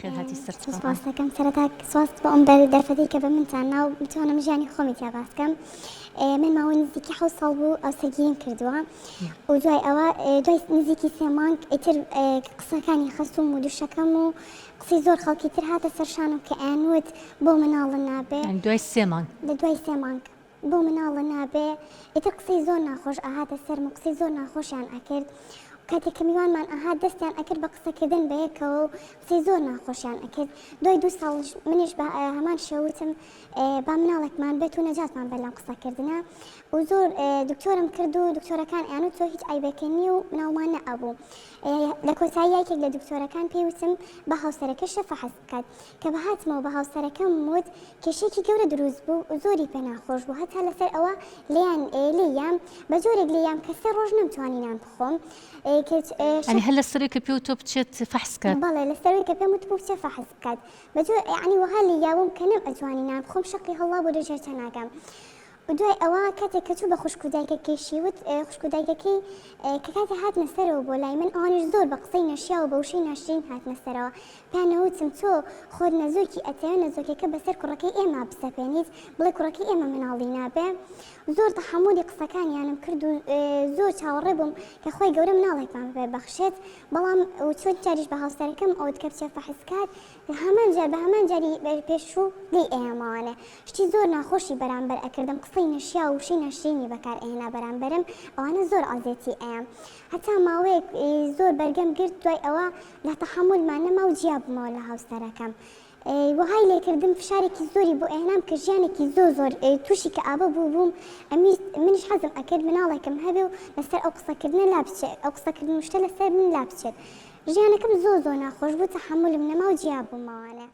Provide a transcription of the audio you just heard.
بخير هاتی سرچ سپاس دەکەم سەرەتا سواز بە ئەم دەرفەتێکە بە منتاننا و بتوانم ژیانی خۆمی تیا باس بکەم. من ماوەی نزیکی 7 ساڵ بوو ئەوسەرگیریم کردووە و دوای ئەوە دوای نزیکی 3 مانگ ئیتر قسەکانی خەستوم و دووشەکەم و قسەی زۆر خەڵکی تر هاتە سەرشان و کە ئەیانوت بۆ مناڵە نابێ دوای 3 مانگ لە دوای 3 مانگ بۆ مناڵە نابێ ئیتر قسەی زۆر ناخۆش ئاهاتە سەرم و قسەی زۆر ناخۆشیان ئەکرد. کاتێک کە میوانمان ئاها دەستیان ئەکرد بە قسەکردن بە یەکەوە و قسەی زۆر ناخۆشیان ئەکرد. دوای 2 ساڵ منیش بە هەمان شێوتم با مناڵێکمان بێت و نەجاتمان بەر لەم قسەکردنە و زۆر دکتۆرم کرد و دکتۆرەکان ئەیان وت تۆ هیچ عیبێکی نییە و ناومان نەئەبوو. لە کۆتایی یەکێک لە دکتۆرەکان پێی وتم بە هاوسەرەکەشە فەحەس بکات کە بە هاتمەوە بە هاوسەرەکەم وت کێشێکی گەورە دروست بوو و زۆری پێ ناخۆش بوو هەتا لەسەر ئەوە لێیام بە جۆرێک لێیام کە 3 ڕۆژ نەمتوانینان بخۆم. يعني هلا سرك بيو توب تشت فحص كات بەڵێ لەسەرەوەی کە پێم وت بچە فەحەس بکات بەجۆ یعنی وەها لێیاوم کە نەم ئەتوانینان بخۆم شەقی هەڵا بۆ دەژێتە ناگەم. دوای ئەوە کاتێک کە چوو بە خوشک و دایکەکەیشی وت خوشک و دایکەکەی کە کاتێ هاتنە سەرەوە بۆ لای من ئەوانش زۆر بە قسەی نەشیا و بە وشەی ناشرین هاتنە سەرەوە پیانەوتم تۆ خۆت نەزۆکی ئەتەوێت نەزۆکەکە بەسەر کوڕەکەی ئێمە بسەپێنیت بڵێ کوڕەکەی ئێمە مناڵی نابێ. زۆر تەحمولی قسەکانیانم کرد و زۆر چاوەڕێ بووم کە خۆی گەورە مناڵێکمان ببەخشێت بەڵام چۆن جاریش بە هاوسەرەکەم ئەوت کە بچێ فەحس کات هەمان جار بە هەمان جاری پێشوو لێی ئێمەوانە شتی زۆر ناخۆشی بەرامبەر ئەکردم قسەی نەشیا و وشەی ناشرینی بەکار ئێنا بەرامبەرم ئەوانە زۆر ئازێتی ئەیان هەتا ماوەیەک زۆر بەرگەم گرت دوای ئەوە لە تەحملمان نەما و جیا بوومەوە لە هاوسەرەکەم. وهای لێکردم فشارێکی زۆری بۆ ئێنام کە ژیانێکی زۆر تووشی کە ئابە بوو بووم منیش حەزم ئەکرد مناڵێکم هەبێ و لەسەر ئەو قسەکردنە لا بچێت ئەو قسەکردن شتە لەسەر من لا بچێت ژیانەکەم زۆر ناخۆش بوو تەحملم نەما و جیا بوومەوانە.